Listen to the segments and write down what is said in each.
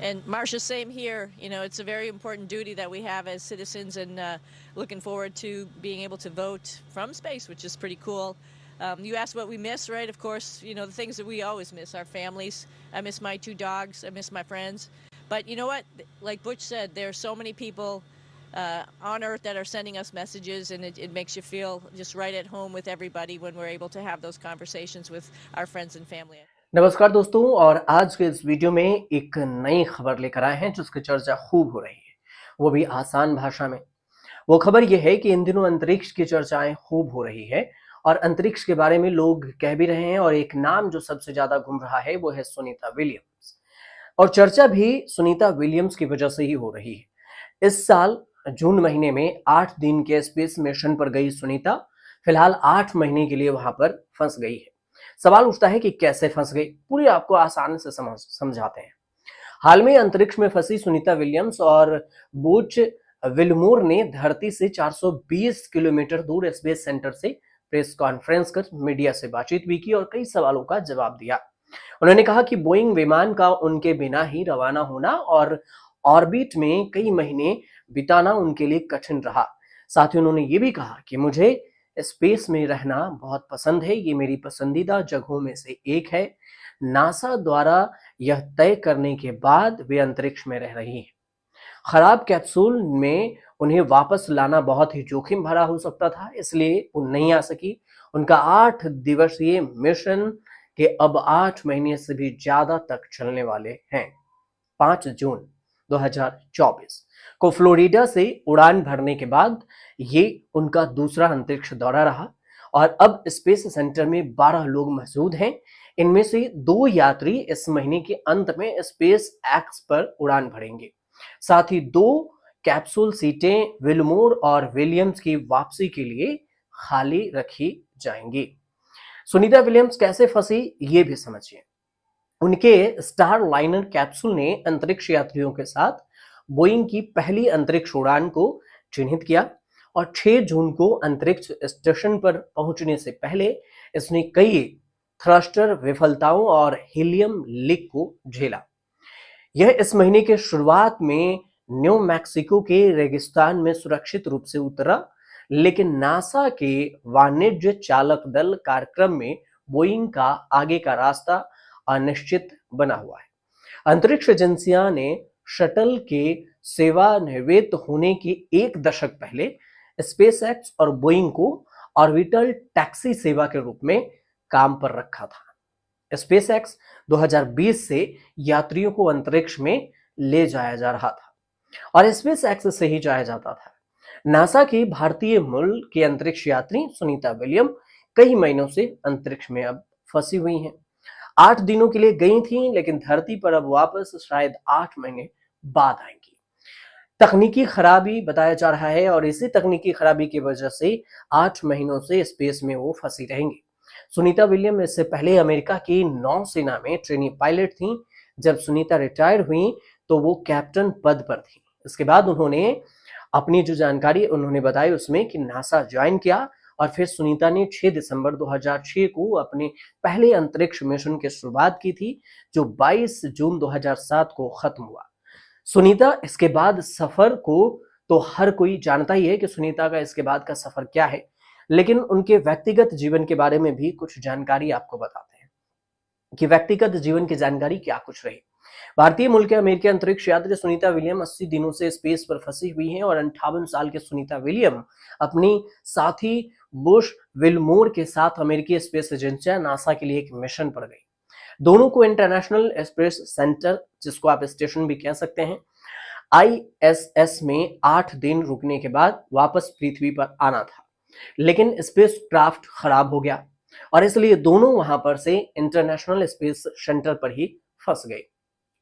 And Marcia, same here. You know, it's a very important duty that we have as citizens, and looking forward to being able to vote from space, which is pretty cool. You asked what we miss, right? Of course, you know, the things that we always miss, our families. I miss my two dogs. I miss my friends. But you know what? Like Butch said, there are so many people on Earth that are sending us messages, and it makes you feel just right at home with everybody when we're able to have those conversations with our friends and family. नमस्कार दोस्तों, और आज के इस video में एक नई खबर लेकर आए हैं जिसकी चर्चा खूब हो रही है, वो भी आसान भाषा में। वो खबर ये है कि इन दिनों अंतरिक्ष की चर्चाएं खूब हो रही है और अंतरिक्ष के बारे में लोग कह भी रहे हैं, और एक नाम जो सबसे ज्यादा घूम रहा है वो है सुनीता विलियम्स। और चर्चा भी सुनीता विलियम्स की वजह से ही हो रही है। इस साल जून महीने में 8 दिन के स्पेस मिशन पर गई सुनीता फिलहाल 8 महीने के लिए वहां पर फंस गई है। सवाल उठता है कि कैसे फंस गई, पूरी आपको आसानी से समझाते हैं। हाल में अंतरिक्ष में फंसी सुनीता विलियम्स और बूच विलमोर ने धरती से 420 किलोमीटर दूर स्पेस सेंटर से प्रेस कॉन्फ्रेंस कर मीडिया से बातचीत भी की और कई सवालों का जवाब दिया। उन्होंने कहा कि बोइंग विमान का उनके बिना ही रवाना होना और ऑर्बिट में कई महीने बिताना उनके लिए कठिन रहा। साथ ही उन्होंने ये भी कहा कि मुझे स्पेस में रहना बहुत पसंद है, ये मेरी पसंदीदा जगहों में से एक है। नासा द्वारा यह तय करने के बाद वे अंतरिक्ष में रह रही हैं। खराब कैप्सूल में उन्हें वापस लाना बहुत ही जोखिम भरा हो सकता था, इसलिए वो नहीं आ सकी। उनका 8 दिवसीय मिशन के अब 8 महीने से भी ज्यादा तक चलने वाले हैं। 5 जून 2024 को फ्लोरिडा से उड़ान भरने के बाद ये उनका दूसरा अंतरिक्ष दौरा रहा और अब स्पेस सेंटर में 12 लोग मौजूद हैं। इनमें से 2 यात्री इस महीने के अंत में स्पेस एक्स पर उड़ान भरेंगे। साथ ही 2 कैप्सूल सीटें विलमोर और विलियम्स की वापसी के लिए खाली रखी जाएंगी। सुनीता विलियम्स कैसे फंसी ये भी समझिए। उनके स्टार लाइनर कैप्सूल ने अंतरिक्ष यात्रियों के साथ बोइंग की पहली अंतरिक्ष उड़ान को चिन्हित किया और 6 जून को अंतरिक्ष स्टेशन पर पहुंचने से पहले इसने कई थ्रस्टर विफलताओं और हीलियम लीक को झेला। यह इस महीने के शुरुआत में न्यू मैक्सिको के रेगिस्तान में सुरक्षित रूप से उतरा, लेकिन नासा के वाणिज्य चालक दल कार्यक्रम में बोइंग का आगे का रास्ता अनिश्चित बना हुआ है। अंतरिक्ष एजेंसियां ने शटल के सेवानिवृत्त होने के 1 दशक पहले स्पेसएक्स और बोइंग को ऑर्बिटल टैक्सी सेवा के रूप में काम पर रखा था। स्पेसएक्स 2020 से यात्रियों को अंतरिक्ष में ले जाया जा रहा था और स्पेसएक्स से ही जाया जाता था। नासा की भारतीय मूल की अंतरिक्ष यात्री सुनीता विलियम कई महीनों से अंतरिक्ष में अब फंसी हुई हैं। 8 दिनों के लिए गई थी, लेकिन धरती पर अब वापस शायद 8 महीने बाद आएंगी। तकनीकी खराबी बताया जा रहा है और इसी तकनीकी खराबी की वजह से 8 महीनों से स्पेस में वो फंसी रहेंगी। सुनीता विलियम इससे पहले अमेरिका की नौसेना में ट्रेनी पायलट थी। जब सुनीता रिटायर हुई तो वो कैप्टन पद पर थी। इसके बाद उन्होंने अपनी जो जानकारी उन्होंने बताई उसमें कि नासा ज्वाइन किया और फिर सुनीता ने 6 दिसंबर 2006 को अपने पहले अंतरिक्ष मिशन की शुरुआत की थी, जो 22 जून 2007 को खत्म हुआ। सुनीता इसके बाद सफर को तो हर कोई जानता ही है कि सुनीता का इसके बाद का सफर क्या है, लेकिन उनके व्यक्तिगत जीवन के बारे में भी कुछ जानकारी आपको बताते हैं कि व्यक्तिगत जीवन की जानकारी क्या कुछ रही। भारतीय मूल के अमेरिकी अंतरिक्ष यात्री सुनीता विलियम 80 दिनों से स्पेस पर फंसी हुई हैं और 58 साल के सुनीता विलियम अपनी साथी बुश विलमोर के साथ अमेरिकी स्पेस एजेंसी नासा के लिए एक मिशन पर गई। दोनों को इंटरनेशनल स्पेस सेंटर, जिसको आप स्टेशन भी कह सकते हैं, ISS में 8 दिन रुकने के बाद वापस पृथ्वी पर आना था, लेकिन स्पेस क्राफ्ट खराब हो गया और इसलिए दोनों वहां पर से इंटरनेशनल स्पेस सेंटर पर ही फंस गए।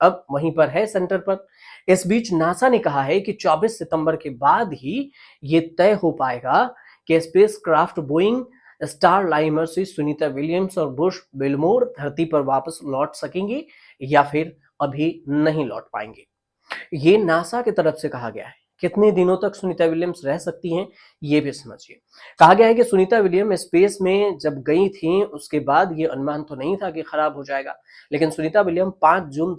अब वहीं पर है सेंटर पर। इस बीच नासा ने कहा है कि 24 सितंबर के बाद ही ये तय हो पाएगा कि space craft Boeing star liner से सुनीता विलियम्स और बुश विलमोर धरती पर वापस लौट सकेंगे या फिर अभी नहीं लौट पाएंगे। ये नासा की तरफ से कहा गया है। कितने दिनों तक सुनीता विलियम्स रह सकती हैं ये भी समझिए। कहा गया है कि सुनीता विलियम स्पेस में जब गई थी उसके बाद ये अनुमान तो नहीं था कि खराब हो जाएगा, लेकिन सुनीता विलियम 5 जून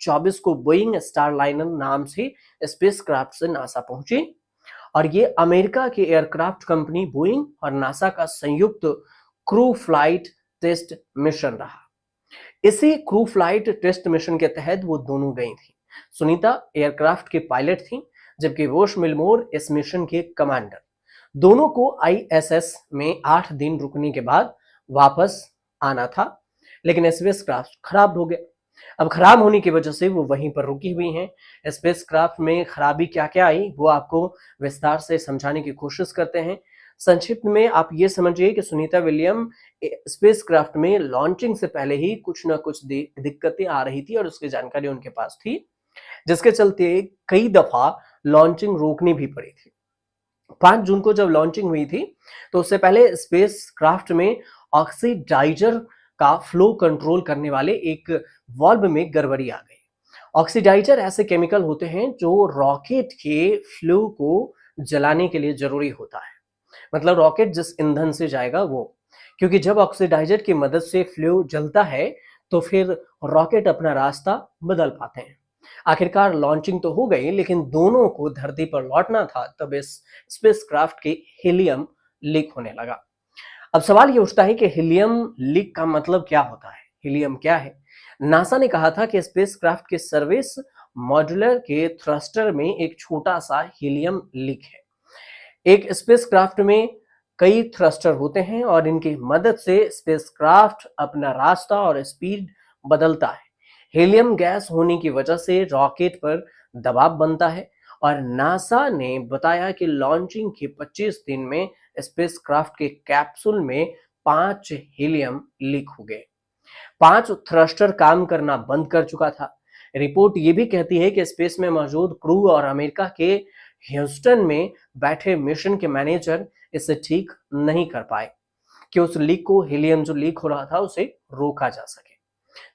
24 को बोइंग स्टारलाइनर नाम से स्पेसक्राफ्ट से नासा पहुंची और ये अमेरिका की एयरक्राफ्ट कंपनी बोइंग और नासा का संयुक्त क्रू फ्लाइट टेस्ट मिशन रहा। इसी क्रू फ्लाइट टेस्ट मिशन के तहत वो दोनों गई थी। सुनीता एयरक्राफ्ट के पायलट थी, जबकि रोश मिलमोर इस मिशन के कमांडर। दोनों को आईएसएस में 8 दिन रुकने के बाद वापस आना था, लेकिन स्पेसक्राफ्ट खराब हो गया। अब खराब होने की वजह से वो वहीं पर रुकी हुई हैं। स्पेसक्राफ्ट में खराबी क्या क्या आई वो आपको विस्तार से समझाने की कोशिश करते हैं। संक्षिप्त में आप ये समझिए कि सुनीता विलियम स्पेसक्राफ्ट में लॉन्चिंग से पहले ही कुछ ना कुछ दिक्कतें आ रही थी और उसकी जानकारी उनके पास थी, जिसके चलते कई दफा लॉन्चिंग रोकनी भी पड़ी थी। 5 जून को जब लॉन्चिंग हुई थी तो उससे पहले स्पेसक्राफ्ट में ऑक्सीडाइजर का फ्लो कंट्रोल करने वाले एक वाल्व में गड़बड़ी आ गई। ऑक्सीडाइजर ऐसे केमिकल होते हैं जो रॉकेट के फ्लो को जलाने के लिए जरूरी होता है, मतलब रॉकेट जिस ईंधन से जाएगा वो, क्योंकि जब ऑक्सीडाइजर की मदद से फ्लो जलता है तो फिर रॉकेट अपना रास्ता बदल पाते हैं। आखिरकार लॉन्चिंग तो हो गई, लेकिन दोनों को धरती पर लौटना था, तब इस स्पेसक्राफ्ट के हीलियम लीक होने लगा। अब सवाल ये उठता है कि हीलियम लीक का मतलब क्या होता है, हीलियम क्या है? नासा ने कहा था कि स्पेसक्राफ्ट के सर्विस मॉड्यूलर के थ्रस्टर में एक छोटा सा हीलियम लीक है। एक स्पेसक्राफ्ट में कई थ्रस्टर होते हैं और इनकी मदद से स्पेसक्राफ्ट अपना रास्ता और स्पीड बदलता है। हीलियम गैस होने की वजह से रॉकेट पर दबाव बनता है और नासा ने बताया कि लॉन्चिंग के 25 दिन में स्पेसक्राफ्ट के कैप्सूल में 5 हीलियम लीक हो गए। 5 थ्रस्टर काम करना बंद कर चुका था। रिपोर्ट ये भी कहती है कि स्पेस में मौजूद क्रू और अमेरिका के ह्यूस्टन में बैठे मिशन के मैनेजर इसे ठीक नहीं कर पाए कि उस लीक को, हीलियम जो लीक हो रहा था, उसे रोका जा सके।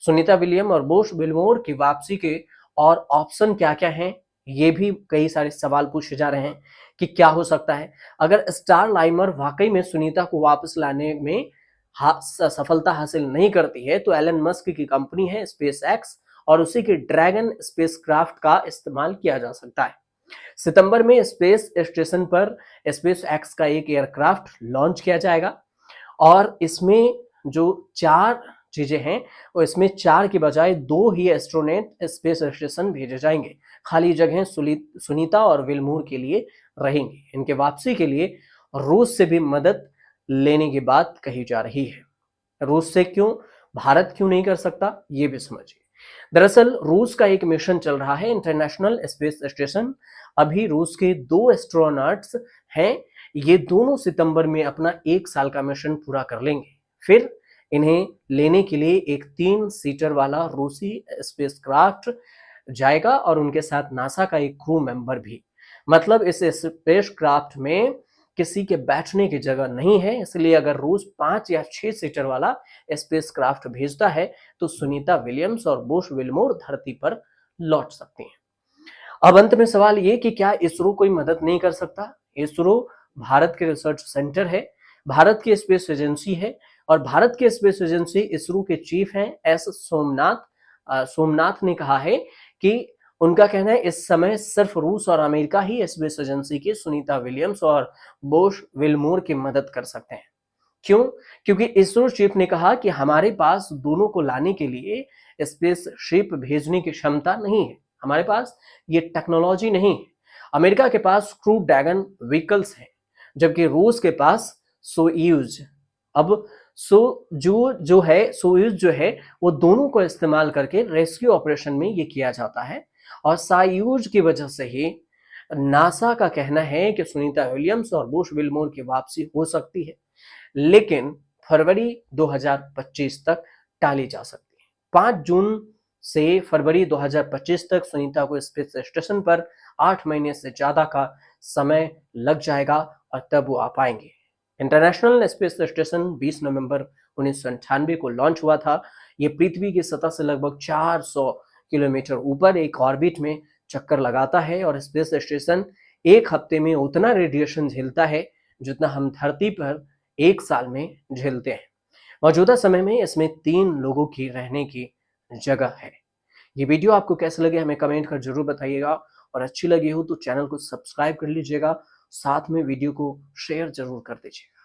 सुनीता विलियम और बोश विलमोर की वापसी के और ऑप्शन क्या क्या हैं, ये भी कई सारे सवाल पूछे जा रहे हैं कि क्या हो सकता है। अगर स्टारलाइनर वाकई में सुनीता को वापस लाने में सफलता हासिल नहीं करती है तो एलन मस्क की कंपनी है स्पेस एक्स और उसी के ड्रैगन स्पेसक्राफ्ट का इस्तेमाल किया जा सकता है। सितंबर में स्पेस स्टेशन पर स्पेस एक्स का एक एयरक्राफ्ट लॉन्च किया जाएगा और इसमें जो 4 चीजें हैं और इसमें 4 की बजाय 2 ही एस्ट्रोनॉट स्पेस स्टेशन भेजे जाएंगे। खाली जगह सुनीता और विलमोर के लिए रहेंगी। इनके वापसी के लिए रूस से भी मदद लेने की बात कही जा रही है। रूस से क्यों, भारत क्यों नहीं कर सकता, ये भी समझिए। दरअसल रूस का एक मिशन चल रहा है, इंटरनेशनल स्पेस स्टेशन। अभी रूस के 2 एस्ट्रोनॉट्स हैं, ये दोनों सितंबर में अपना 1 साल का मिशन पूरा कर लेंगे। फिर इन्हें लेने के लिए एक 3 सीटर वाला रूसी स्पेसक्राफ्ट जाएगा और उनके साथ नासा का एक क्रू मेंबर भी। मतलब इस स्पेसक्राफ्ट में किसी के बैठने की जगह नहीं है, इसलिए अगर रूस 5 या 6 सीटर वाला स्पेसक्राफ्ट भेजता है तो सुनीता विलियम्स और बोश विलमोर धरती पर लौट सकती हैं। अब अंत में सवाल ये कि क्या इसरो कोई मदद नहीं कर सकता? इसरो भारत के रिसर्च सेंटर है, भारत की स्पेस एजेंसी है और भारत की स्पेस एजेंसी इसरो के चीफ हैं एस सोमनाथ। सोमनाथ ने कहा है कि उनका कहना है इस समय सिर्फ रूस और अमेरिका ही स्पेस एजेंसी की सुनीता विलियम्स और बोश विलमोर की मदद कर सकते हैं। क्यों? क्योंकि इसरो चीफ ने कहा कि हमारे पास दोनों को लाने के लिए स्पेसशिप भेजने की क्षमता नहीं है, हमारे पास ये टेक्नोलॉजी नहीं है। अमेरिका के पास क्रू ड्रैगन व्हीकल्स हैं, जबकि रूस के पास सोयूज। अब सोयूज जो है वो दोनों को इस्तेमाल करके रेस्क्यू ऑपरेशन में ये किया जाता है और सोयूज की वजह से ही नासा का कहना है कि सुनीता विलियम्स और बोश विलमोर की वापसी हो सकती है, लेकिन फरवरी 2025 तक टाली जा सकती है। 5 जून से फरवरी 2025 तक सुनीता को स्पेस स्टेशन पर 8 महीने से ज्यादा का समय लग जाएगा और तब वो आ पाएंगे। इंटरनेशनल स्पेस स्टेशन 20 नवंबर 1998 को लॉन्च हुआ था। ये पृथ्वी की सतह से लगभग 400 किलोमीटर ऊपर एक ऑर्बिट में चक्कर लगाता है और स्पेस स्टेशन 1 हफ्ते में उतना रेडिएशन झेलता है जितना हम धरती पर 1 साल में झेलते हैं। मौजूदा समय में इसमें 3 लोगों की रहने की जगह है। ये वीडियो आपको कैसे लगे हमें कमेंट कर जरूर बताइएगा, और अच्छी लगी हो तो चैनल को सब्सक्राइब कर लीजिएगा, साथ में वीडियो को शेयर जरूर कर दीजिएगा।